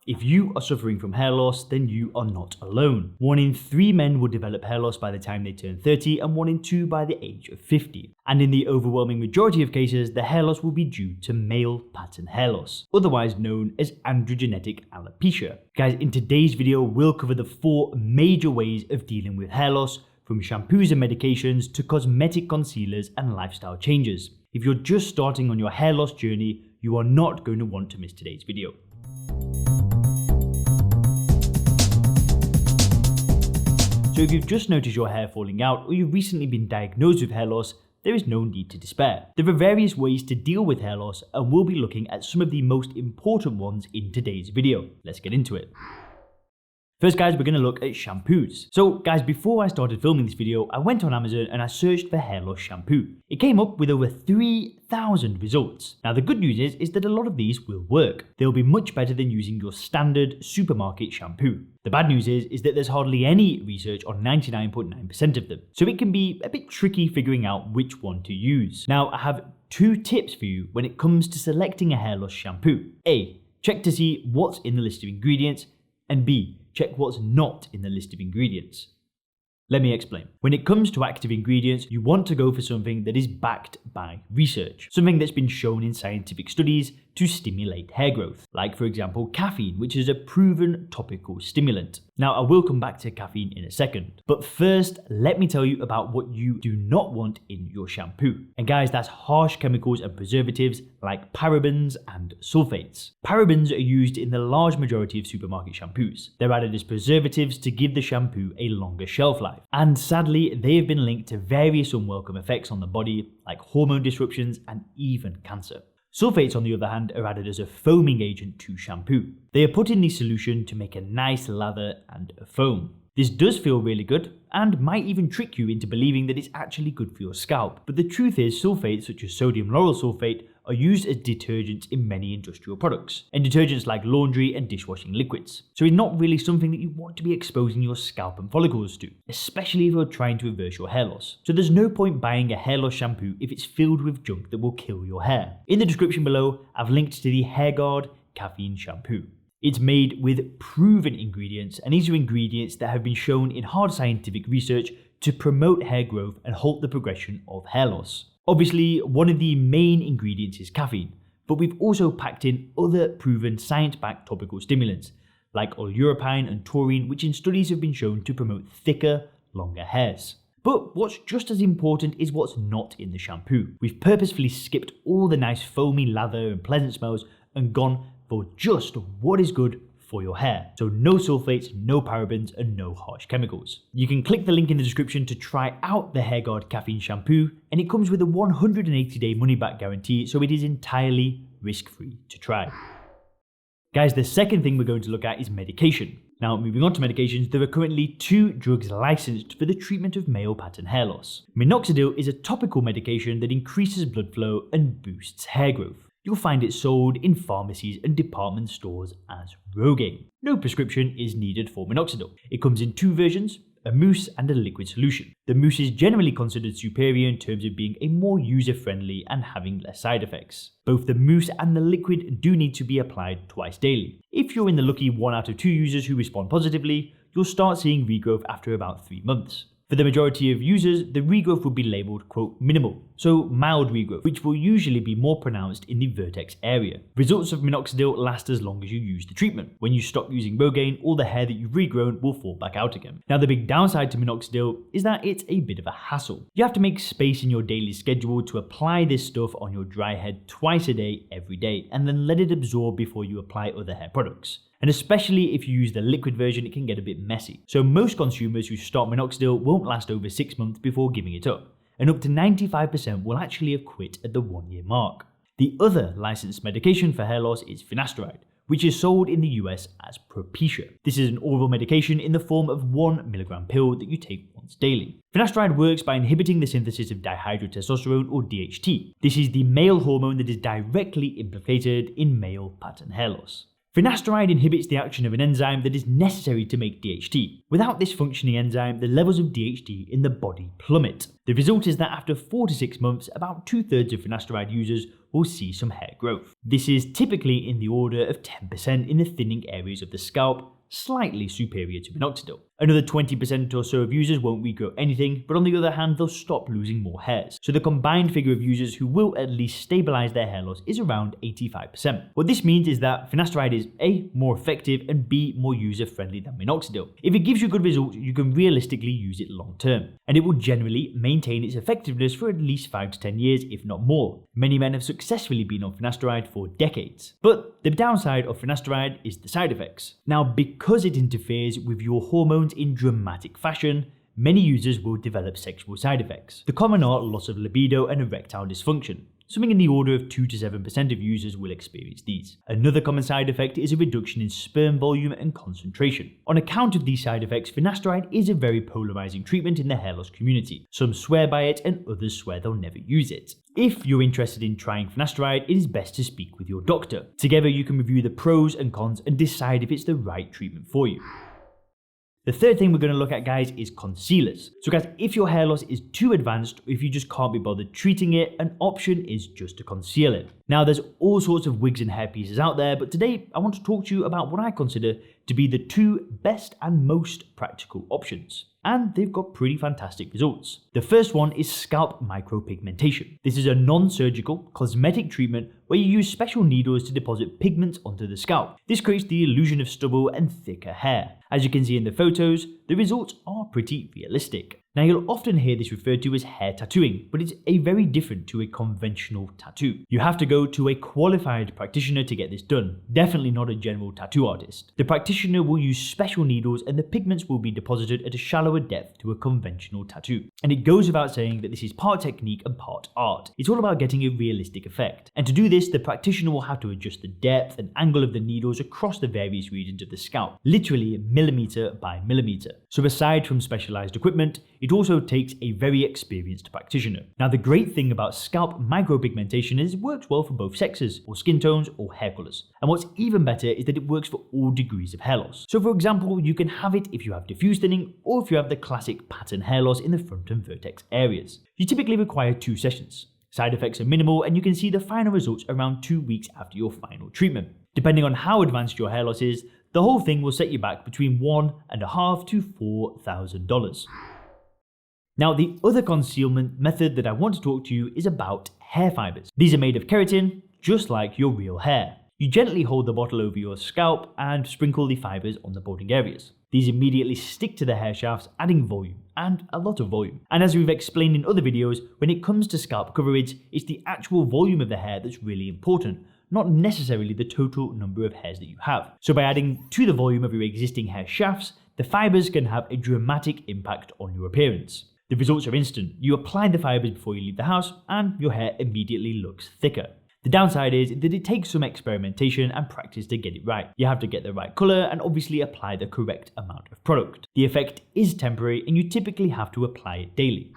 If you are suffering from hair loss, then you are not alone. 1 in 3 men will develop hair loss by the time they turn 30 and 1 in 2 by the age of 50. And in the overwhelming majority of cases, the hair loss will be due to male pattern hair loss, otherwise known as androgenetic alopecia. Guys, in today's video, we'll cover the 4 major ways of dealing with hair loss, from shampoos and medications to cosmetic concealers and lifestyle changes. If you're just starting on your hair loss journey, you are not going to want to miss today's video. So if you've just noticed your hair falling out or you've recently been diagnosed with hair loss, there is no need to despair. There are various ways to deal with hair loss, and we'll be looking at some of the most important ones in today's video. Let's get into it. First, guys, we're going to look at shampoos. So guys, before I started filming this video, I went on Amazon and I searched for hair loss shampoo. It came up with over 3,000 results. Now the good news is that a lot of these will work. They'll be much better than using your standard supermarket shampoo. The bad news is that there's hardly any research on 99.9% of them. So it can be a bit tricky figuring out which one to use. Now I have 2 tips for you when it comes to selecting a hair loss shampoo. A, check to see what's in the list of ingredients, and B, check what's not in the list of ingredients. Let me explain. When it comes to active ingredients, you want to go for something that is backed by research, something that's been shown in scientific studies to stimulate hair growth, like for example caffeine, which is a proven topical stimulant. Now I will come back to caffeine in a second, but first let me tell you about what you do not want in your shampoo. And guys, that's harsh chemicals and preservatives like parabens and sulfates. Parabens are used in the large majority of supermarket shampoos. They're added as preservatives to give the shampoo a longer shelf life, and sadly they have been linked to various unwelcome effects on the body like hormone disruptions and even cancer. Sulfates, on the other hand, are added as a foaming agent to shampoo. They are put in the solution to make a nice lather and a foam. This does feel really good and might even trick you into believing that it's actually good for your scalp. But the truth is, sulfates such as sodium lauryl sulfate are used as detergents in many industrial products, and detergents like laundry and dishwashing liquids. So it's not really something that you want to be exposing your scalp and follicles to, especially if you're trying to reverse your hair loss. So there's no point buying a hair loss shampoo if it's filled with junk that will kill your hair. In the description below, I've linked to the HairGuard Caffeine Shampoo. It's made with proven ingredients, and these are ingredients that have been shown in hard scientific research to promote hair growth and halt the progression of hair loss. Obviously, one of the main ingredients is caffeine, but we've also packed in other proven science-backed topical stimulants like oleuropein and taurine, which in studies have been shown to promote thicker, longer hairs. But what's just as important is what's not in the shampoo. We've purposefully skipped all the nice foamy lather and pleasant smells and gone for just what is good for your hair. So no sulfates, no parabens, and no harsh chemicals. You can click the link in the description to try out the HairGuard Caffeine Shampoo, and it comes with a 180-day money-back guarantee, so it is entirely risk-free to try. Guys, the second thing we're going to look at is medication. Now, moving on to medications, there are currently 2 drugs licensed for the treatment of male pattern hair loss. Minoxidil is a topical medication that increases blood flow and boosts hair growth. You'll find it sold in pharmacies and department stores as Rogaine. No prescription is needed for minoxidil. It comes in 2 versions, a mousse and a liquid solution. The mousse is generally considered superior in terms of being a more user-friendly and having less side effects. Both the mousse and the liquid do need to be applied twice daily. If you're in the lucky 1 out of 2 users who respond positively, you'll start seeing regrowth after about 3 months. For the majority of users, the regrowth will be labelled, quote, minimal, so mild regrowth, which will usually be more pronounced in the vertex area. Results of minoxidil last as long as you use the treatment. When you stop using Rogaine, all the hair that you've regrown will fall back out again. Now the big downside to minoxidil is that it's a bit of a hassle. You have to make space in your daily schedule to apply this stuff on your dry head twice a day, every day, and then let it absorb before you apply other hair products. And especially if you use the liquid version, it can get a bit messy. So most consumers who start minoxidil won't last over 6 months before giving it up, and up to 95% will actually have quit at the 1-year mark. The other licensed medication for hair loss is finasteride, which is sold in the US as Propecia. This is an oral medication in the form of 1 milligram pill that you take once daily. Finasteride works by inhibiting the synthesis of dihydrotestosterone, or DHT. This is the male hormone that is directly implicated in male pattern hair loss. Finasteride inhibits the action of an enzyme that is necessary to make DHT. Without this functioning enzyme, the levels of DHT in the body plummet. The result is that after 4 to 6 months, about 2/3 of finasteride users will see some hair growth. This is typically in the order of 10% in the thinning areas of the scalp, slightly superior to minoxidil. Another 20% or so of users won't regrow anything, but on the other hand, they'll stop losing more hairs. So the combined figure of users who will at least stabilize their hair loss is around 85%. What this means is that finasteride is A, more effective, and B, more user-friendly than minoxidil. If it gives you good results, you can realistically use it long term, and it will generally maintain its effectiveness for at least 5 to 10 years, if not more. Many men have successfully been on finasteride for decades. But the downside of finasteride is the side effects. Now, because it interferes with your hormones in dramatic fashion, many users will develop sexual side effects. The common are loss of libido and erectile dysfunction. Something in the order of 2 to 7% of users will experience these. Another common side effect is a reduction in sperm volume and concentration. On account of these side effects, finasteride is a very polarizing treatment in the hair loss community. Some swear by it and others swear they'll never use it. If you're interested in trying finasteride, it is best to speak with your doctor. Together you can review the pros and cons and decide if it's the right treatment for you. The third thing we're going to look at, guys, is concealers. So guys, if your hair loss is too advanced, or if you just can't be bothered treating it, an option is just to conceal it. Now, there's all sorts of wigs and hair pieces out there, but today I want to talk to you about what I consider to be the 2 best and most practical options. And they've got pretty fantastic results. The first one is scalp micropigmentation. This is a non-surgical, cosmetic treatment where you use special needles to deposit pigments onto the scalp. This creates the illusion of stubble and thicker hair. As you can see in the photos, the results are pretty realistic. Now, you'll often hear this referred to as hair tattooing, but it's very different to a conventional tattoo. You have to go to a qualified practitioner to get this done, definitely not a general tattoo artist. The practitioner will use special needles and the pigments will be deposited at a shallower depth to a conventional tattoo. And it goes without saying that this is part technique and part art. It's all about getting a realistic effect. And to do this, the practitioner will have to adjust the depth and angle of the needles across the various regions of the scalp, literally millimeter by millimeter. So aside from specialized equipment, it also takes a very experienced practitioner. Now, the great thing about scalp micropigmentation is it works well for both sexes, or skin tones, or hair colors. And what's even better is that it works for all degrees of hair loss. So for example, you can have it if you have diffuse thinning, or if you have the classic pattern hair loss in the front and vertex areas. You typically require 2 sessions. Side effects are minimal, and you can see the final results around 2 weeks after your final treatment. Depending on how advanced your hair loss is, the whole thing will set you back between $1,500 to $4,000. Now, the other concealment method that I want to talk to you is about hair fibers. These are made of keratin, just like your real hair. You gently hold the bottle over your scalp and sprinkle the fibers on the balding areas. These immediately stick to the hair shafts, adding volume, and a lot of volume. And as we've explained in other videos, when it comes to scalp coverage, it's the actual volume of the hair that's really important, not necessarily the total number of hairs that you have. So by adding to the volume of your existing hair shafts, the fibers can have a dramatic impact on your appearance. The results are instant. You apply the fibers before you leave the house and your hair immediately looks thicker. The downside is that it takes some experimentation and practice to get it right. You have to get the right color and obviously apply the correct amount of product. The effect is temporary and you typically have to apply it daily.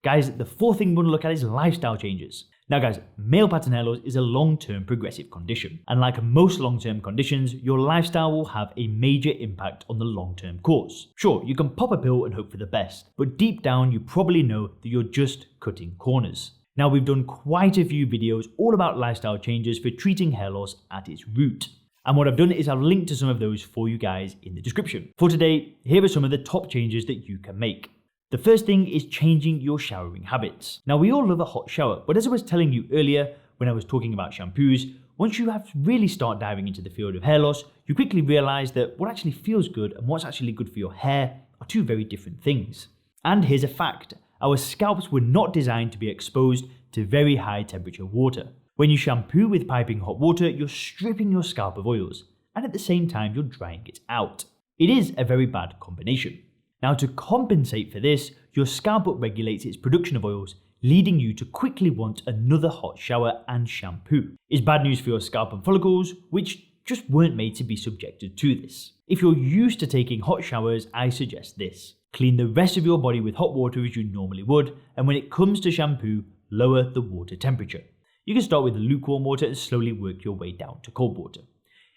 Guys, the fourth thing we want to look at is lifestyle changes. Now guys, male pattern hair loss is a long-term progressive condition. And like most long-term conditions, your lifestyle will have a major impact on the long-term course. Sure, you can pop a pill and hope for the best, but deep down you probably know that you're just cutting corners. Now, we've done quite a few videos all about lifestyle changes for treating hair loss at its root. And what I've done is I've linked to some of those for you guys in the description. For today, here are some of the top changes that you can make. The first thing is changing your showering habits. Now, we all love a hot shower, but as I was telling you earlier when I was talking about shampoos, once you have to really start diving into the field of hair loss, you quickly realize that what actually feels good and what's actually good for your hair are 2 very different things. And here's a fact. Our scalps were not designed to be exposed to very high temperature water. When you shampoo with piping hot water, you're stripping your scalp of oils, and at the same time you're drying it out. It is a very bad combination. Now, to compensate for this, your scalp upregulates its production of oils, leading you to quickly want another hot shower and shampoo. It's bad news for your scalp and follicles, which just weren't made to be subjected to this. If you're used to taking hot showers, I suggest this. Clean the rest of your body with hot water as you normally would, and when it comes to shampoo, lower the water temperature. You can start with lukewarm water and slowly work your way down to cold water.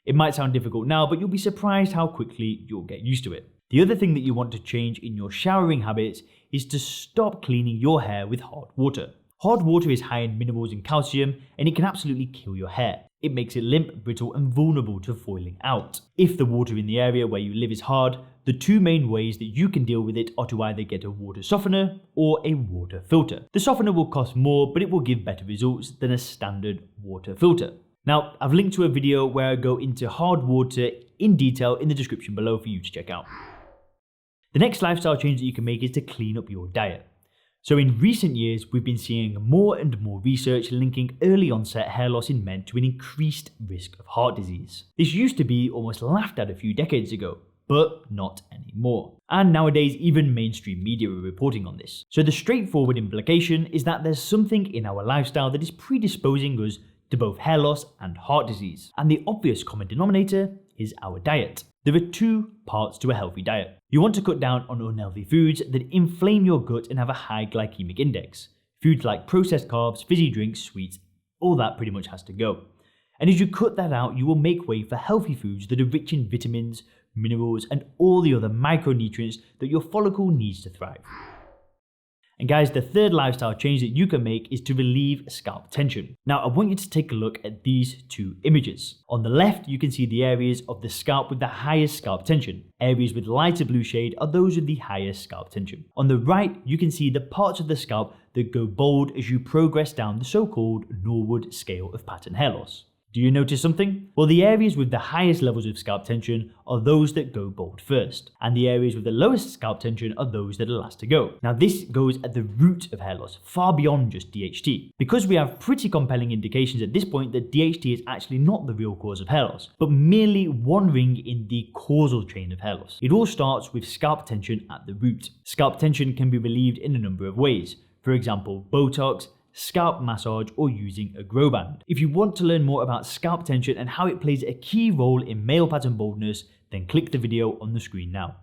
It might sound difficult now, but you'll be surprised how quickly you'll get used to it. The other thing that you want to change in your showering habits is to stop cleaning your hair with hard water. Hard water is high in minerals and calcium, and it can absolutely kill your hair. It makes it limp, brittle, and vulnerable to foiling out. If the water in the area where you live is hard, the two main ways that you can deal with it are to either get a water softener or a water filter. The softener will cost more, but it will give better results than a standard water filter. Now, I've linked to a video where I go into hard water in detail in the description below for you to check out. The next lifestyle change that you can make is to clean up your diet. So in recent years, we've been seeing more and more research linking early onset hair loss in men to an increased risk of heart disease. This used to be almost laughed at a few decades ago, but not anymore. And nowadays, even mainstream media are reporting on this. So the straightforward implication is that there's something in our lifestyle that is predisposing us to both hair loss and heart disease. And the obvious common denominator is our diet. There are two parts to a healthy diet. You want to cut down on unhealthy foods that inflame your gut and have a high glycemic index. Foods like processed carbs, fizzy drinks, sweets, all that pretty much has to go. And as you cut that out, you will make way for healthy foods that are rich in vitamins, minerals, and all the other micronutrients that your follicle needs to thrive. And guys, the third lifestyle change that you can make is to relieve scalp tension. Now, I want you to take a look at these two images. On the left, you can see the areas of the scalp with the highest scalp tension. Areas with lighter blue shade are those with the highest scalp tension. On the right, you can see the parts of the scalp that go bald as you progress down the so-called Norwood scale of pattern hair loss. Do you notice something? Well, the areas with the highest levels of scalp tension are those that go bald first, and the areas with the lowest scalp tension are those that are last to go. Now, this goes at the root of hair loss, far beyond just DHT. Because we have pretty compelling indications at this point that DHT is actually not the real cause of hair loss, but merely one ring in the causal chain of hair loss. It all starts with scalp tension at the root. Scalp tension can be relieved in a number of ways. For example, Botox, scalp massage, or using a grow band. If you want to learn more about scalp tension and how it plays a key role in male pattern baldness, then click the video on the screen now.